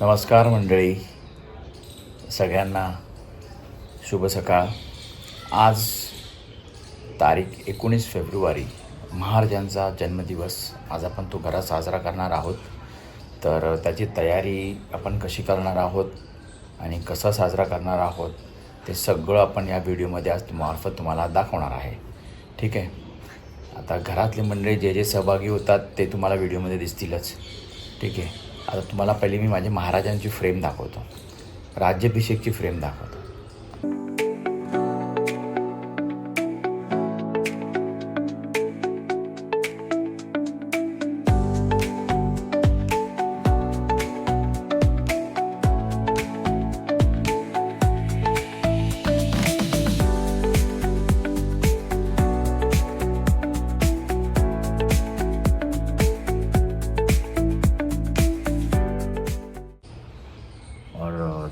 नमस्कार मंडळी, सगळ्यांना शुभ सकाळ. आज तारीख 19 फेब्रुवारी, महाराजांचा जन्मदिवस. आज आपण तो घरात साजरा करणार आहोत. तर त्याची तयारी आपण कशी करणार आहोत आणि कसा साजरा करणार आहोत ते सगळं आपण या व्हिडिओमध्ये आज मार्फत तुम्हाला दाखवणार आहे. ठीक आहे. आता घरातले मंडळी जे सहभागी होतात ते तुम्हाला व्हिडिओमध्ये दिसतीलच. ठीक आहे. आता तुम्हाला पहिले मी माझ्या महाराजांची फ्रेम दाखवतो, राज्याभिषेकची फ्रेम दाखवतो.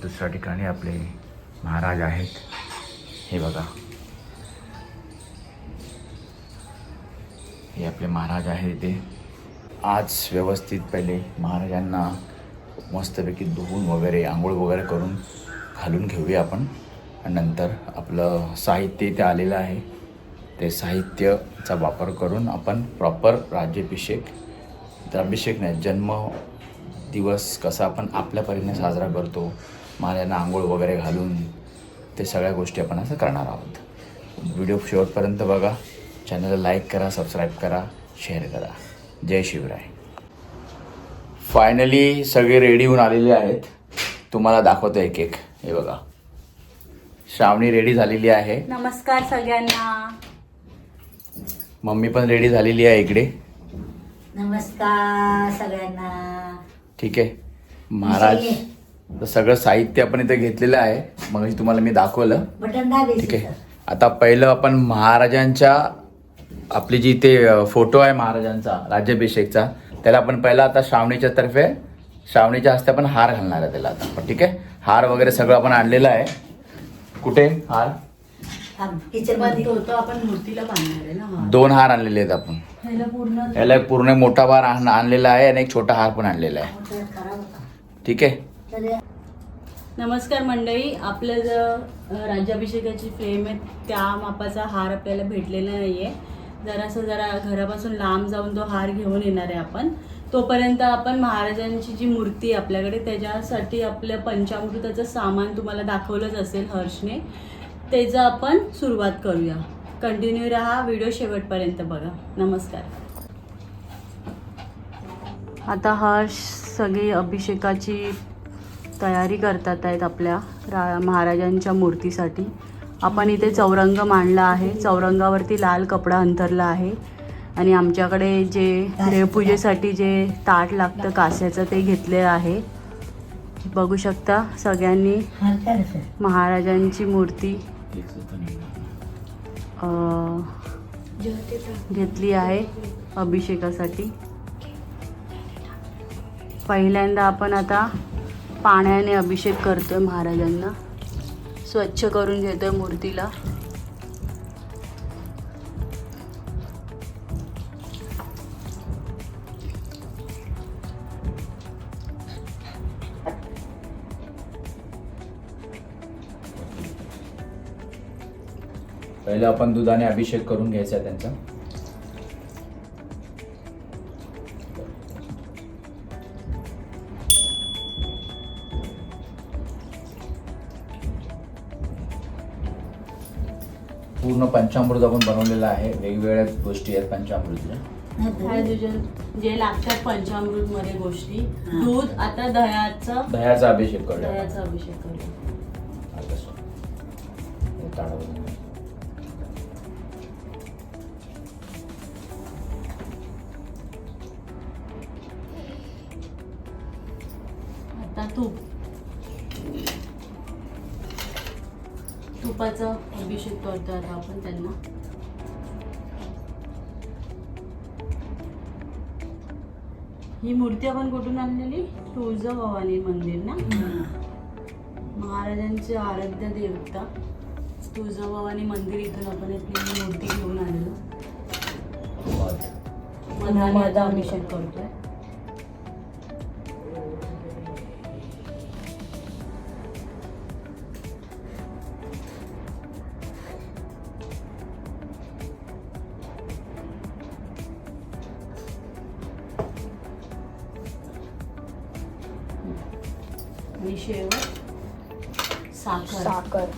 दुसऱ्या ठिकाणी आपले महाराज आहेत. हे बघा, हे आपले महाराज आहेत. ते आज व्यवस्थित पहिले महाराजांना मस्तपैकी धुवून वगैरे आंघोळ वगैरे करून घालून घेऊया आपण. आणि नंतर आपलं साहित्य इथे आलेलं आहे. ते साहित्याचा वापर करून आपण प्रॉपर राज्याभिषेक नाही, जन्म दिवस कसा आपण आपल्या परीने साजरा करतो, महाराजांना आंघोळ वगैरे घालून, ते सगळ्या गोष्टी आपण असं करणार आहोत. व्हिडिओ शेवटपर्यंत बघा. चॅनलला लाईक करा, सबस्क्राईब करा, शेअर करा. जय शिवराय. फायनली सगळे रेडी होऊन आलेले आहेत. तुम्हाला दाखवतो एक एक. हे बघा, श्रावणी रेडी झालेली आहे. नमस्कार सगळ्यांना. मम्मी पण रेडी झालेली आहे इकडे. नमस्कार सगळ्यांना. ठीक आहे. महाराज सगळं साहित्य आपण इथे घेतलेलं आहे. मग तुम्हाला मी दाखवलं. ठीक आहे. आता पहिलं आपण महाराजांच्या, आपली जी इथे फोटो आहे महाराजांचा राज्याभिषेकचा, त्याला आपण पहिला आता श्रावणीच्या हस्ते आपण हार घालणार आहे त्याला आता. ठीक आहे. हार वगैरे सगळं आपण आणलेलं आहे. कुठे हार? आपण मूर्तीला बांधणार आहे ना. 2 हार आणलेले आहेत आपण. ह्याला पूर्ण मोठा हार आणलेला आहे आणि एक छोटा हार पण आणलेला आहे. ठीक आहे. नमस्कार मंडळी. आपलं जर राज्याभिषेकाची फ्रेम आहे त्या मापाचा हार आपल्याला भेटलेला नाहीये. जरा घरापासून लांब जाऊन तो हार घेऊन येणार आहे आपण. तोपर्यंत आपण महाराजांची जी मूर्ती आहे आपल्याकडे, त्याच्यासाठी आपल्या पंचामृताचं सामान तुम्हाला दाखवलंच असेल हर्षने. त्याचं आपण सुरुवात करूया. कंटिन्यू राहा, व्हिडिओ शेवटपर्यंत बघा. नमस्कार. आता हर्ष सगळी अभिषेकाची तयारी करतात आहेत आपल्या महाराजांच्या मूर्तीसाठी. आपण इथे चौरंग मांडला आहे. चौरंगावरती लाल कपडा अंथरला आहे आणि आमच्याकडे जे देवपूजेसाठी जे ताट लागतं कास्याचं ते घेतलेलं आहे. बघू शकता सगळ्यांनी महाराजांची मूर्ती घेतली आहे अभिषेकासाठी. पहिल्यांदा आपण आता पाण्याने अभिषेक करतोय महाराजांना. स्वच्छ करून घेतोय मूर्तीला. पहिलं आपण दुधाने अभिषेक करून घ्यायचा आहे त्यांचा. पूर्ण पंचामृत आपण बनवलेलं आहे. वेगवेगळ्या गोष्टी आहेत पंचामृतच्या, जे लागतात पंचामृत मध्ये गोष्टी. दूध, आता दह्याचा अभिषेक करूया. आता तुपाचा अभिषेक करतो आता आपण त्यांना. ही मूर्ती आपण कुठून आणलेली? तुळजाभवानी मंदिर ना. महाराजांची आराध्य देवता तुळजाभवानी मंदिर. इथून आपण आपली मूर्ती घेऊन आलेलो. मधाने अभिषेक करतोय. आणि शेवट साखर. साखर.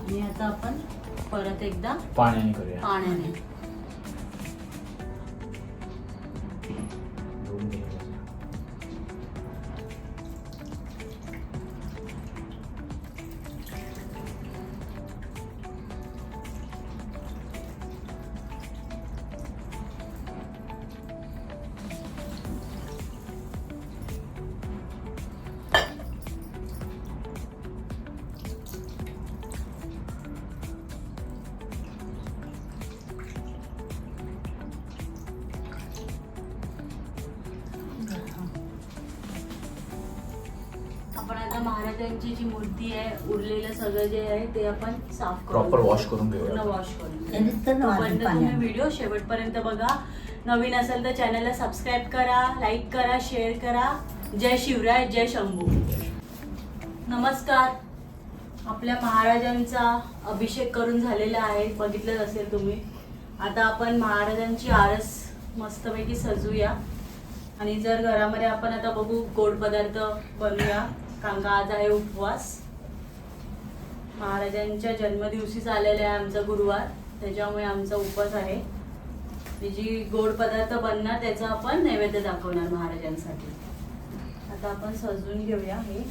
आणि आता आपण परत एकदा पाण्याने करूया. पाण्याने. आपण आता महाराजांची जी मूर्ती आहे, उरलेलं सगळं जे आहे ते आपण साफ करून Proper wash करून घेऊया. पूर्ण वॉश करून घेऊया. त्यांनीच तर नवाजून तोपर्यंत तुम्ही पाण्याने. व्हिडिओ शेवटपर्यंत बघा. नवीन असेल तर चॅनलला सबस्क्राईब करा, लाईक करा, शेअर करा. जय शिवराय, जय शंभू. नमस्कार. आपल्या महाराजांचा अभिषेक करून झालेला आहे, बघितलंच असेल तुम्ही. आता आपण महाराजांची आरस मस्तपैकी सजूया. आणि जर घरामध्ये आपण आता बघू गोड पदार्थ बनवूया, कारण का आज आहे उपवास. महाराजांच्या जन्मदिवशीच आलेला आहे आमचा गुरुवार, त्याच्यामुळे आमचा उपवास आहे. आणि जी गोड पदार्थ बनणार त्याचा आपण नैवेद्य दाखवणार महाराजांसाठी. आता आपण सजवून घेऊया हे.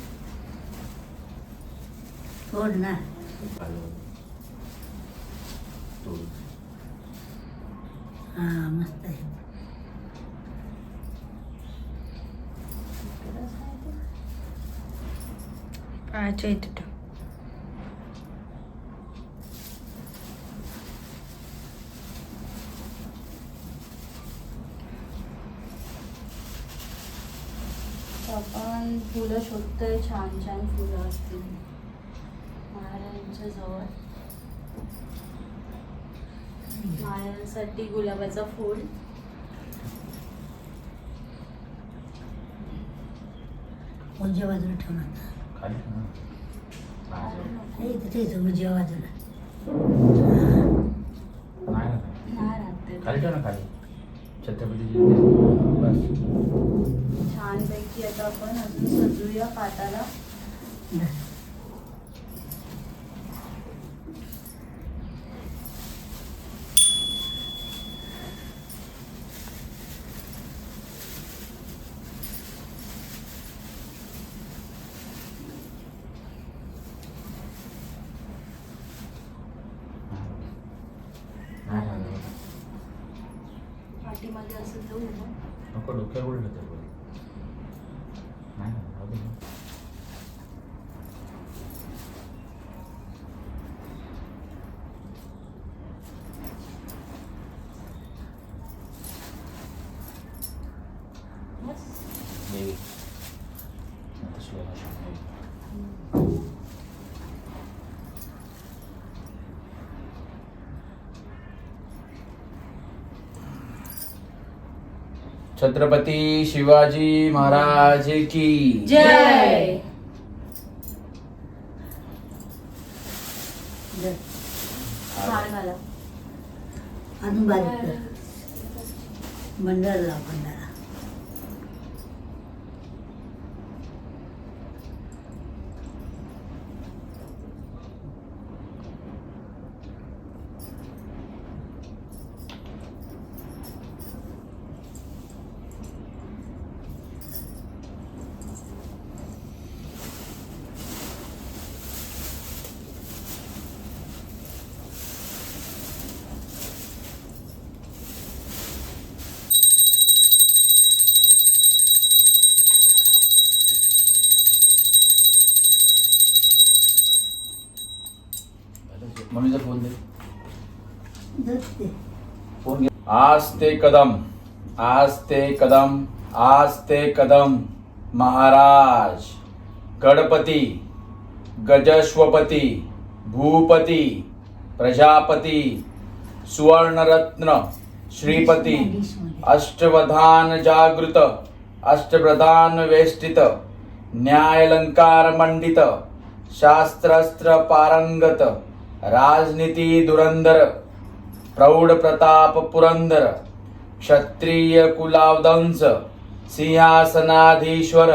सोड ना. हा मस्त आहे. पायाच्या इथे ठेव. आपण फुलं शोधतोय, छान छान फुलं असतील महाराजांच्या जवळ. महाराजांसाठी गुलाबाचं फूल. उजव्या बाजूला ठेव ना. खाली इथे ठेव उजव्या बाजूला. नाही ना, नाही राहत ते. खाली ठेव ना, खाली छत्रपतीची बस. छानपैकी आता आपण अजून सजूया पाटाला. नाही झालं. पाठीमागे असं जाऊ ना. नको डोक्यावर उडलं ते बोल. नाही ना, राहू दे ना. बस. देवी. आता शिवाय नाही. छत्रपती शिवाजी महाराज की जय. हार घाला. अजून बारीक कर. बंडारा लाव बंडारा. मम्मीचा फोन दे. दे. फोन घे. आस्ते कदम, आस्ते कदम, आस्ते कदम. महाराज गणपती गजश्वपती भूपती प्रजापती सुवर्णरत्न श्रीपती अष्टवधान जागृत अष्टप्रधान वेष्टित न्यायलंकार मंडित शास्त्रस्त्र पारंगत राजनीती धुरंधर प्रौढ प्रताप पुरंदर क्षत्रिय कुलावदंस सिंहासनाधीश्वर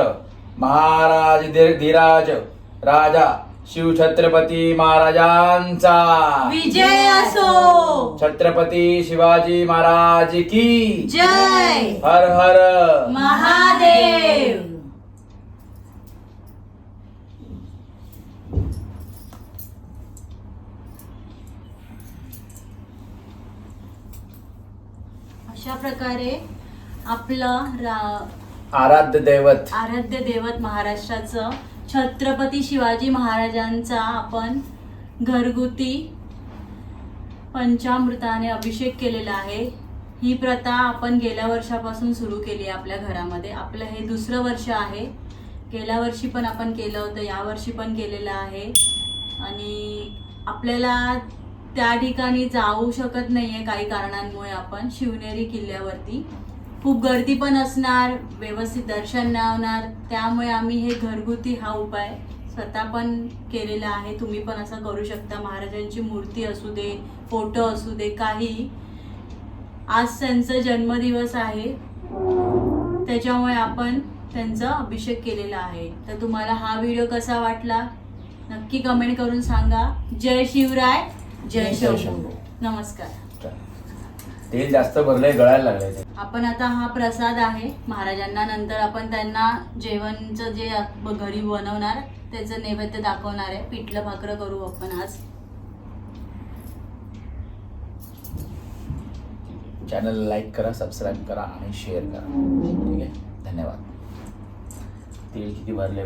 महाराज धीराज राजा शिवछत्रपती महाराजांचा विजय असो. छत्रपती शिवाजी महाराज की जय. हर हर महादेव. अशा प्रकारे आपलं आराध्य दैवत आराध्य दैवत महाराष्ट्राचं छत्रपती शिवाजी महाराजांचा आपण घरगुती पंचामृताने अभिषेक केलेला आहे. ही प्रथा आपण गेल्या वर्षापासून सुरू केली आहे आपल्या घरामध्ये. आपलं हे दुसरं वर्ष आहे. गेल्या वर्षी पण आपण केलं होतं, यावर्षी पण केलेलं आहे. आणि आपल्याला त्या ठिकाणी जाऊ शकत नाहीये काही कारणांमुळे. आपण शिवनेरी किल्ल्यावरती खूप गर्दी पण असणार, व्यवस्थित दर्शन नाही होणार, त्यामुळे आम्ही हे घरगुती हा उपाय स्वतः पण केलेला आहे. तुम्ही पण असं करू शकता. महाराजांची मूर्ती असू दे, फोटो असू दे, काही. आज त्यांचा जन्मदिवस आहे, त्याच्यामुळे आपण त्यांचा अभिषेक केलेला आहे. तर तुम्हाला हा व्हिडिओ कसा वाटला नक्की कमेंट करून सांगा. जय शिवराय, जय शंभू. नमस्कार. तेल जास्त भरलंय, गळायला लागलंय ते. आपण आता हा प्रसाद आहे महाराजांना. नंतर आपण त्यांना जेवणचं जे घरी बनवणार त्याचं नैवेद्य दाखवणार आहे. पिठलं भाकरं करू आपण आज. चॅनल लाईक करा, सबस्क्राईब करा आणि शेअर करा. ठीक आहे, धन्यवाद. तेल किती भरले